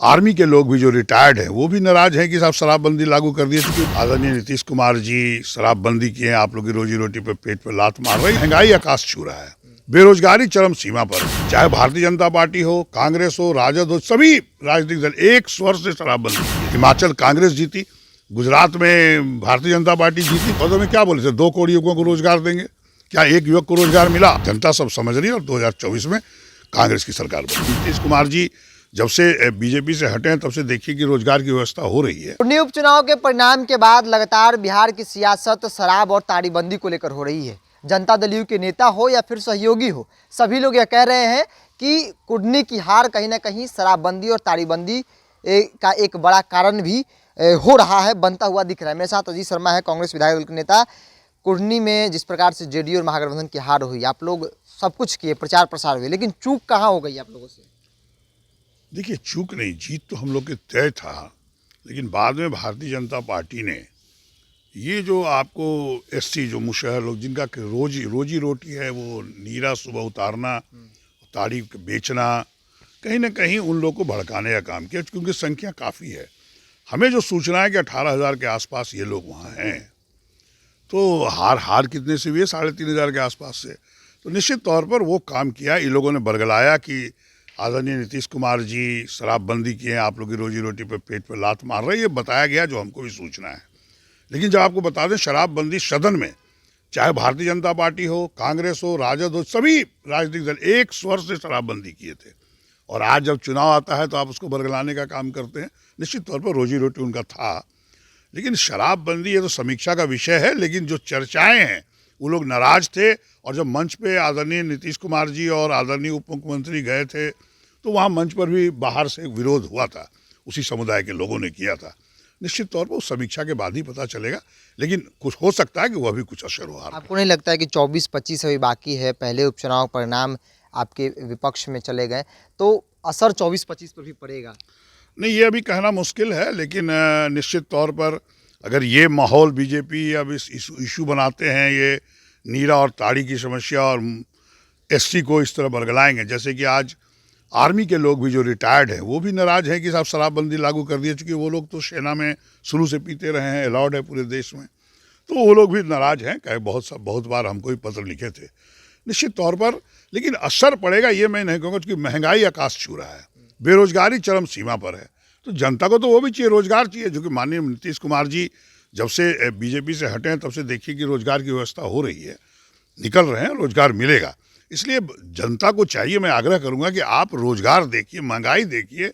Army के लोग भी जो रिटायर्ड हैं वो भी नाराज हैं कि साहब शराबबंदी लागू कर दी है। आदरणीय नीतीश कुमार जी शराबबंदी किए, आप लोग की रोजी रोटी पे पेट पे लात मार रही, महंगाई आकाश छू रहा है, बेरोजगारी चरम सीमा पर, चाहे भारतीय जनता पार्टी हो, कांग्रेस हो, राजद हो, सभी राजनीतिक दल एक स्वर से शराबबंदी की। हिमाचल कांग्रेस जीती, गुजरात में भारतीय जनता पार्टी जीती। पदों में क्या बोले थे, 2 करोड़ युवकों को रोजगार देंगे, क्या एक युवक को रोजगार मिला? जनता सब समझ रही है और 2024 में कांग्रेस की सरकार बनी। नीतीश कुमार जी जब से बीजेपी से हटे हैं तब से देखिए कि रोजगार की व्यवस्था हो रही है। कुर्नी उपचुनाव के परिणाम के बाद लगातार बिहार की सियासत शराब और ताड़ीबंदी को लेकर हो रही है। जनता दल यू के नेता हो या फिर सहयोगी हो, सभी लोग यह कह रहे हैं कि कुर्नी की हार कहीं ना कहीं शराबबंदी और ताड़ीबंदी का एक बड़ा कारण भी हो रहा है, बनता हुआ दिख रहा है। मेरे साथ अजीत शर्मा है, कांग्रेस विधायक दल के नेता। कुर्नी में जिस प्रकार से जेडीयू और महागठबंधन की हार हुई, आप लोग सब कुछ किए, प्रचार प्रसार हुए, लेकिन चूक कहाँ हो गई आप लोगों से? देखिए, चूक नहीं, जीत तो हम लोग के तय था, लेकिन बाद में भारतीय जनता पार्टी ने ये जो आपको एससी जो मुशहर लोग जिनका रोजी रोटी है वो नीरा सुबह उतारना, ताड़ी बेचना, कहीं ना कहीं उन लोग को भड़काने का काम किया, क्योंकि संख्या काफ़ी है। हमें जो सूचना है कि 18,000 के आसपास ये लोग वहाँ हैं, तो हार कितने से हुई है? 3,500 के आसपास से। तो निश्चित तौर पर वो काम किया, इन लोगों ने बरगलाया कि आदरणीय नीतीश कुमार जी शराबबंदी किए, आप लोग की रोजी रोटी पे पेट पे लात मार रहे हैं, ये बताया गया जो हमको भी सूचना है। लेकिन जब आपको बता दें, शराबबंदी सदन में चाहे भारतीय जनता पार्टी हो, कांग्रेस हो, राजद हो, सभी राजनीतिक दल एक स्वर से शराबबंदी किए थे। और आज जब चुनाव आता है तो आप उसको बरगलाने का काम करते हैं। निश्चित तौर पर रोजी रोटी उनका था, लेकिन शराबबंदी ये तो समीक्षा का विषय है। लेकिन जो चर्चाएं हैं वो लोग नाराज थे, और जब मंच पे आदरणीय नीतीश कुमार जी और आदरणीय उप मुख्यमंत्री गए थे तो वहाँ मंच पर भी बाहर से विरोध हुआ था, उसी समुदाय के लोगों ने किया था। निश्चित तौर पर उस समीक्षा के बाद ही पता चलेगा, लेकिन कुछ हो सकता है कि वह भी कुछ असर हो। आपको नहीं लगता है कि 24-25 अभी बाकी है, पहले उपचुनाव परिणाम आपके विपक्ष में चले गए, तो असर 24-25 पर भी पड़ेगा? नहीं, ये अभी कहना मुश्किल है, लेकिन निश्चित तौर पर अगर ये माहौल बीजेपी अब इस इशू बनाते हैं, ये नीरा और ताड़ी की समस्या और एससी को इस तरह बरगलाएंगे, जैसे कि आज आर्मी के लोग भी जो रिटायर्ड हैं वो भी नाराज हैं कि साहब शराबबंदी लागू कर दी है, चूँकि वो लोग तो सेना में शुरू से पीते रहे हैं, अलाउड है पूरे देश में, तो वो लोग भी नाराज हैं। कहे बहुत बार हमको भी पत्र लिखे थे। निश्चित तौर पर लेकिन असर पड़ेगा ये मैं नहीं कहूँगा, क्योंकि महंगाई आकाश छू रहा है, बेरोजगारी चरम सीमा पर है। तो जनता को तो वो भी चाहिए, रोजगार चाहिए, जो कि माननीय नीतीश कुमार जी जब से बीजेपी से हटे हैं तब से देखिए कि रोजगार की व्यवस्था हो रही है, निकल रहे हैं, रोजगार मिलेगा। इसलिए जनता को चाहिए, मैं आग्रह करूंगा कि आप रोजगार देखिए, महंगाई देखिए।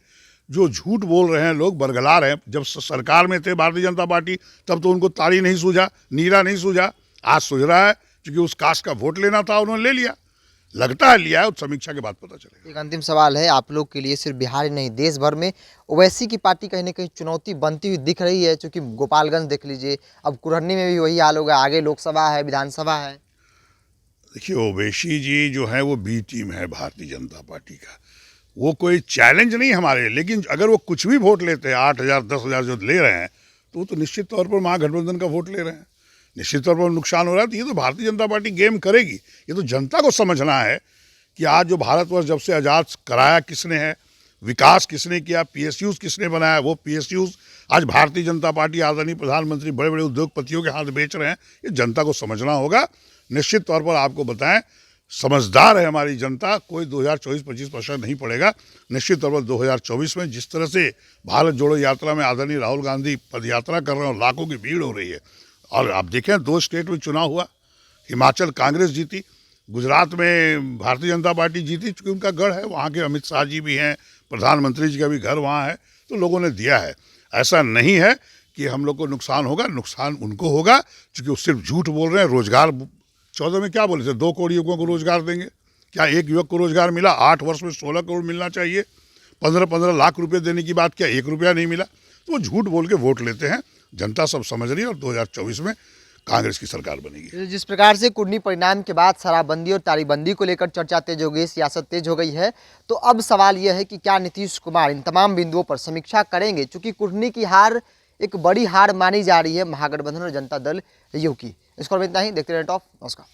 जो झूठ बोल रहे हैं लोग, बरगला रहे हैं, जब सरकार में थे भारतीय जनता पार्टी तब तो उनको ताड़ी नहीं सूझा, नीरा नहीं सूझा, आज सूझ रहा है, क्योंकि उस कास्ट का वोट लेना था, उन्होंने ले लिया, लगता है लिया है, उस समीक्षा के बाद पता चलेगा। एक अंतिम सवाल है आप लोग के लिए, सिर्फ बिहार ही नहीं देश भर में ओवैसी की पार्टी कहीं ना कहीं चुनौती बनती हुई दिख रही है, क्योंकि गोपालगंज देख लीजिए, अब कुरहनी में भी वही हाल होगा, आगे लोकसभा है, विधानसभा है। देखिए, ओवैसी जी जो है वो बी टीम है भारतीय जनता पार्टी का, वो कोई चैलेंज नहीं हमारे, लेकिन अगर वो कुछ भी वोट लेते हैं, 8,000 10,000 जो ले रहे हैं, तो वो तो निश्चित तौर पर महागठबंधन का वोट ले रहे हैं, निश्चित तौर पर नुकसान हो रहा है। तो ये तो भारतीय जनता पार्टी गेम करेगी, ये तो जनता को समझना है कि आज जो भारतवर्ष जब से आज़ाद कराया किसने है, विकास किसने किया, पीएसयूज किसने बनाया, वो पीएसयूज आज भारतीय जनता पार्टी, आदरणीय प्रधानमंत्री बड़े बड़े उद्योगपतियों के हाथ बेच रहे हैं। ये जनता को समझना होगा। निश्चित तौर पर आपको बताएं, समझदार है हमारी जनता, कोई 2024-25 पर असर नहीं पड़ेगा। निश्चित तौर पर 2024 में जिस तरह से भारत जोड़ो यात्रा में आदरणीय राहुल गांधी पद यात्रा कर रहे हैं और लाखों की भीड़ हो रही है, और आप देखें 2 स्टेट में चुनाव हुआ, हिमाचल कांग्रेस जीती, गुजरात में भारतीय जनता पार्टी जीती, चूँकि उनका गढ़ है, वहाँ के अमित शाह जी भी हैं, प्रधानमंत्री जी का भी घर वहाँ है, तो लोगों ने दिया है। ऐसा नहीं है कि हम लोग को नुकसान होगा, नुकसान उनको होगा, क्योंकि वो सिर्फ झूठ बोल रहे हैं। रोजगार 14 में क्या बोले थे, 2 करोड़ युवकों को रोजगार देंगे, क्या एक युवक को रोजगार मिला? 8 वर्ष में 16 करोड़ मिलना चाहिए, 15-15 लाख रुपए देने की बात, क्या 1 रुपया नहीं मिला? तो वो झूठ बोल के वोट लेते हैं, जनता सब समझ रही है, और 2024 में कांग्रेस की सरकार बनेगी। जिस प्रकार से कुर्नी परिणाम के बाद शराबबंदी और ताड़ीबंदी को लेकर चर्चा तेज हो गई, सियासत तेज हो गई है, तो अब सवाल यह है कि क्या नीतीश कुमार इन तमाम बिंदुओं पर समीक्षा करेंगे, क्योंकि कुर्नी की हार एक बड़ी हार मानी जा रही है महागठबंधन और जनता दल यू की। इसको इतना ही, देखते रहे टॉप। नमस्कार।